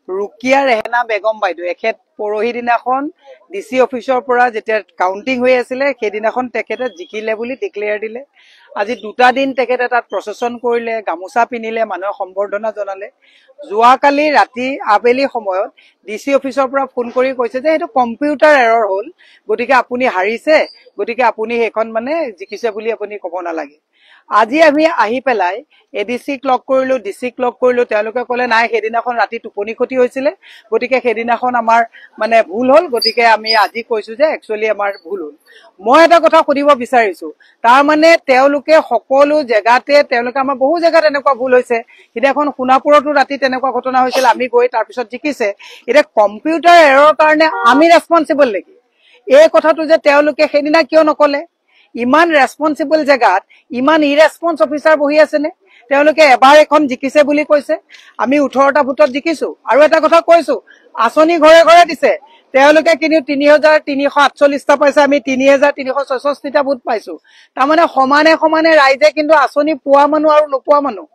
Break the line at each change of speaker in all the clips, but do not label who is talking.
ৰুকিয়া ৰেহনা বেগম বাইদেউ এখেত পৰহি দিনাখন ডিসি অফিচৰ পৰা যেতিয়া কাউন্টিং হৈ আছিলে সেইদিনাখন তেখেতে জিকিলে বুলি ডিক্লেয়াৰ দিলে। আজি 2টা দিন তেখেতে তাত প্ৰচেছন কৰিলে, গামোচা পিন্ধিলে, মানুহক সম্বৰ্ধনা জনালে। যোৱাকালি ৰাতি আবেলি সময়ত ডিসি অফিচৰ পৰা ফোন কৰি কৈছে যে এইটো কম্পিউটাৰ এৰৰ হ'ল, গতিকে আপুনি হাৰিছে, গতিকে আপুনি সেইখন মানে জিকিছে বুলি আপুনি ক'ব নালাগে। আজি আমি আহি পেলাই এডিসিক লগ কৰিলো, ডিসিক লগ কৰিলো, তেওঁলোকে ক'লে নাই সেইদিনাখন ৰাতি টোপনি ক্ষতি হৈছিলে, গতিকে সেইদিনাখন আমাৰ মানে ভুল হ'ল, গতিকে আমি আজি কৈছো যে একচুয়ালি আমাৰ ভুল হ'ল। মই এটা কথা সুধিব বিচাৰিছো, তাৰ মানে তেওঁলোকে সকলো জেগাতে তেওঁলোকে আমাৰ বহু জেগাত এনেকুৱা ভুল হৈছে। সিদিনাখন সোণাপুৰতো ৰাতি তেনেকুৱা ঘটনা হৈছিল, আমি গৈ তাৰ পিছত জিকিছে। এতিয়া কম্পিউটাৰ এৰৰ কাৰণে আমি ৰেছপন্সিবল নেকি? এই কথাটো যে তেওঁলোকে সেইদিনা কিয় নকলে? ইমান ৰেছপন্সিবল জেগাত ইমান ইৰেছপন্স অফিচাৰ বহি আছে নে? তেওঁলোকে এবাৰ এখন জিকিছে বুলি কৈছে, আমি 18টা ভোটত জিকিছো। আৰু এটা কথা কৈছো, আঁচনি ঘৰে ঘৰে দিছে, তেওঁলোকে কিন্তু 3348টা পাইছে, আমি 3366টা ভোট পাইছো। তাৰমানে সমানে সমানে ৰাইজে কিন্তু আঁচনি পোৱা মানুহ আৰু নোপোৱা মানুহ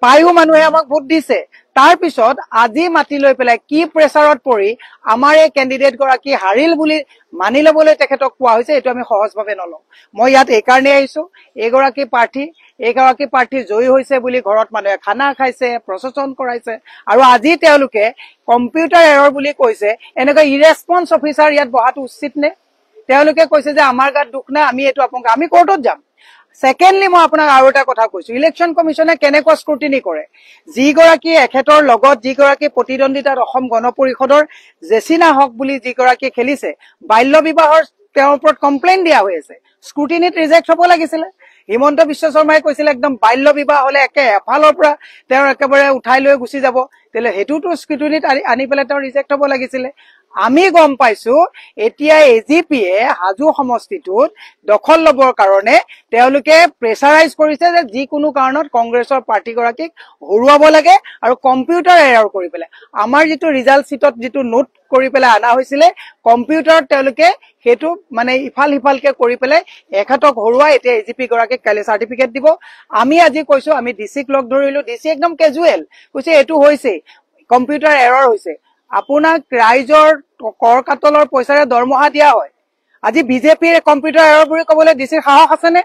পায়ো মানুহে আমাক ভোট দিছে। তাৰ পিছত আজি মাতি লৈ পেলাই কি প্ৰেছাৰত পৰি আমাৰ এই কেণ্ডিডেট গৰাকী হাৰিল বুলি মানি ল'বলৈ তেখেতক কোৱা হৈছে, এইটো আমি সহজভাৱে নলওঁ। মই ইয়াত এইকাৰণে আহিছো, এইগৰাকী প্ৰাৰ্থী জয়ী হৈছে বুলি ঘৰত মানুহে খানা খাইছে, প্ৰচেছন কৰাইছে, আৰু আজি তেওঁলোকে কম্পিউটাৰ এৰৰ বুলি কৈছে। এনেকুৱা ইৰেছপন্স অফিচাৰ ইয়াত বহাটো উচিত নে? তেওঁলোকে কৈছে যে আমাৰ গাত দুখ নাই, আমি এইটো আপোনাক আমি কোৰ্টত যাম। সেকেন্ডলি মই আপোনাক আৰু এটা কথা কৈছো, ইলেকশ্যন কমিশনে কেনেকুৱা স্ক্ৰুটিনি কৰে। যিগৰাকী এখেতৰ লগত যিগৰাকী প্ৰতিদ্বন্দ্বিতাত অসম গণ পৰিষদৰ জেচিনা হক বুলি যিগৰাকী খেলিছে, বাল্য বিবাহৰ তেওঁৰ ওপৰত কমপ্লেইন দিয়া হৈ আছে, স্ক্ৰুটিনিত ৰিজেক্ট হ'ব লাগিছিলে। হিমন্ত বিশ্ব শৰ্মাই কৈছিলে একদম বাল্য বিবাহ হলে এফালৰ পৰা তেওঁ একেবাৰে উঠাই লৈ গুচি যাব, তেলে হেতুটো স্ক্ৰুটিনিত আনি পেলাই তেওঁ ৰিজেক্ট হ'ব লাগিছিলে। আমি গম পাইছো এতিয়া এজিপিয়ে হাজু সমষ্টিটোত দখল লবৰ কাৰণে তেওঁলোকে প্ৰেছাৰাইজ কৰিছে যে যিকোনো কাৰণত কংগ্ৰেছৰ প্ৰাৰ্থীগৰাকীক হৰুৱাব লাগে আৰু কম্পিউটাৰ এৰৰ কৰি পেলাই আমাৰ যিটো ৰিজাল্ট চিটত যিটো নোট কৰি পেলাই আনা হৈছিলে কম্পিউটাৰত তেওঁলোকে হেতু মানে ইফাল সিফালকে কৰি পেলাই এখেতক হৰুৱাই এতিয়া এজিপি গৰাকীক কাইলে সাৰ্টিফিকেট দিব। আমি আজি কৈছো, আমি ডিসিক লগ ধৰিলো, ডিসি একদম কেজুৱেল কৈছে এইটো হৈছে কম্পিউটাৰ এৰৰ হৈছে। আপোনাক ৰাইজৰ কৰ কাটলৰ পইচাৰে দৰমহা দিয়া হয়, আজি বিজেপিৰ কম্পিউটাৰ এৰৰ বুলি ক'বলৈ ডিসিৰ সাহস আছে নে?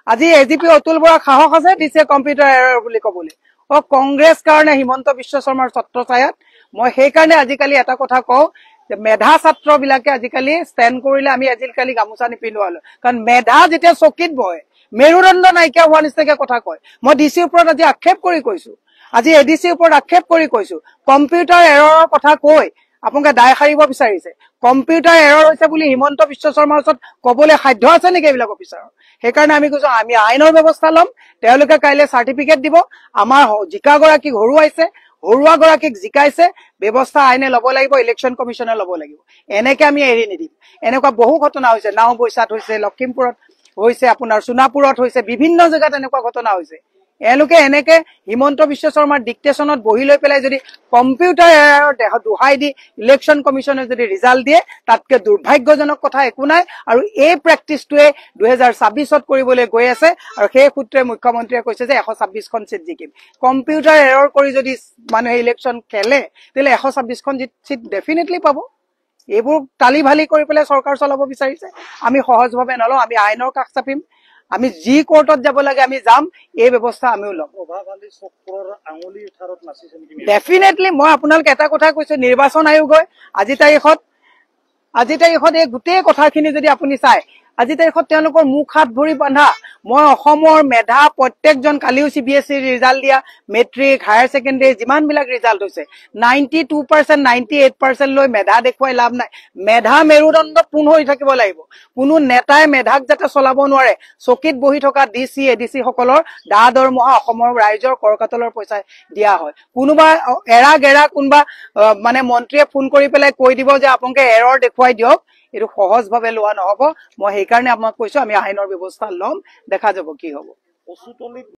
আজি এজিপি অতুল বৰাৰ সাহস আছে ডিসিয়ে কম্পিউটাৰ এৰৰ বুলি ক'বলৈ? কংগ্ৰেছ কাৰণে হিমন্ত বিশ্ব শৰ্মাৰ ছত্ৰ ছায়াত মই সেইকাৰণে আজিকালি এটা কথা কওঁ যে মেধা ছাত্ৰ বিলাকে আজিকালি ষ্টেণ্ড কৰিলে আমি আজিকালি গামোচা নিপিন্ধোৱা হলো, কাৰণ মেধা যেতিয়া চকীত বহে মেৰুদণ্ড নাইকিয়া হোৱা নিচিনাকে কথা কয়। মই ডিচিৰ ওপৰত আজি আক্ষেপ কৰি কৈছো, আজি এডিচিৰ ওপৰত আক্ষেপ কৰি কৈছো, কম্পিউটাৰ এৰৰ কথা কৈ আপোনালোকে দায় সাৰিব বিচাৰিছে। কম্পিউটাৰ এৰৰ হৈছে বুলি হিমন্ত বিশ্ব শৰ্মাৰ ওচৰত কবলৈ সাধ্য আছে নেকি এইবিলাক অফিচাৰৰ? সেইকাৰণে আমি কৈছো আমি আইনৰ ব্যৱস্থা ল'ম, তেওঁলোকে কাইলে সাৰ্টিফিকেট দিব। আমাৰ জিকাগৰাকীক হৰুৱাইছে, হৰুৱা গৰাকীক জিকাইছে, ব্যৱস্থা আইনে ল'ব লাগিব, ইলেকশ্যন কমিশনে ল'ব লাগিব। এনেকে আমি এৰি নিদিম। এনেকুৱা বহু ঘটনা হৈছে, নাওবৈচাত হৈছে, লখিমপুৰত হৈছে, আপোনাৰ সোণাপুৰত হৈছে, বিভিন্ন জেগাত এনেকুৱা ঘটনা হৈছে। এওঁলোকে এনেকে হিমন্ত বিশ্ব শৰ্মাৰ ডিক্টেশ্যনত বহি লৈ পেলাই যদি কম্পিউটাৰ এৰৰ দোহাই দি ইলেকশ্যন কমিশনে যদি ৰিজাল্ট দিয়ে, তাতকে দুৰ্ভাগ্যজনক কথা একো নাই। আৰু এই প্ৰেক্টিছটোৱে 2026ত কৰিবলৈ গৈ আছে, আৰু সেই সূত্ৰে মুখ্যমন্ত্ৰীয়ে কৈছে যে 126খন চিট জিকিম। কম্পিউটাৰ এৰৰ কৰি যদি মানুহে ইলেকশ্যন খেলে তেলে 126খন চিট ডেফিনেটলি পাব। এইবোৰ তালি ভালি কৰি পেলাই চৰকাৰ চলাব বিচাৰিছে, আমি সহজভাৱে নলওঁ, আমি আইনৰ কাষ চাপিম। আমি যি কোৰ্টত যাব লাগে আমি যাম, এই ব্যৱস্থা আমিও ল'ম। ডেফিনেটলি মই আপোনালোকে এটা কথা কৈছো, নিৰ্বাচন আয়োগে আজি তাৰিখত এই গোটেই কথাখিনি যদি আপুনি চাই, আজি তাৰিখত তেওঁলোকৰ মুখ হাত ভৰি বান্ধা। মই অসমৰ মেধা প্ৰত্যেকজন, কালিও CBSE ৰিজাল্ট দিয়া মেট্ৰিক হায়াৰ ছেকেণ্ডেৰী যিমান বিলাক ৰিজাল্ট হৈছে 92%, 98% লৈ মেধা দেখুৱাই লাভ নাই। মেধা মেৰুদণ্ড পোন হৈ থাকিব লাগিব। কোনো নেতাই মেধাক যাতে চলাব নোৱাৰে, চকীত বহি থকা ডিচি এডিচি সকলৰ দা দৰমহা অসমৰ ৰাইজৰ কৰকাটলৰ পইচা দিয়া হয়। কোনোবা এৰা কোনোবা মানে মন্ত্ৰীয়ে ফোন কৰি পেলাই কৈ দিব যে আপোনালোকে এৰৰ দেখুৱাই দিয়ক, এইটো সহজভাৱে লোৱা নহব। মই সেইকাৰণে আপোনাক কৈছো আমি আইনৰ ব্যৱস্থা ল'ম, দেখা যাব কি হব।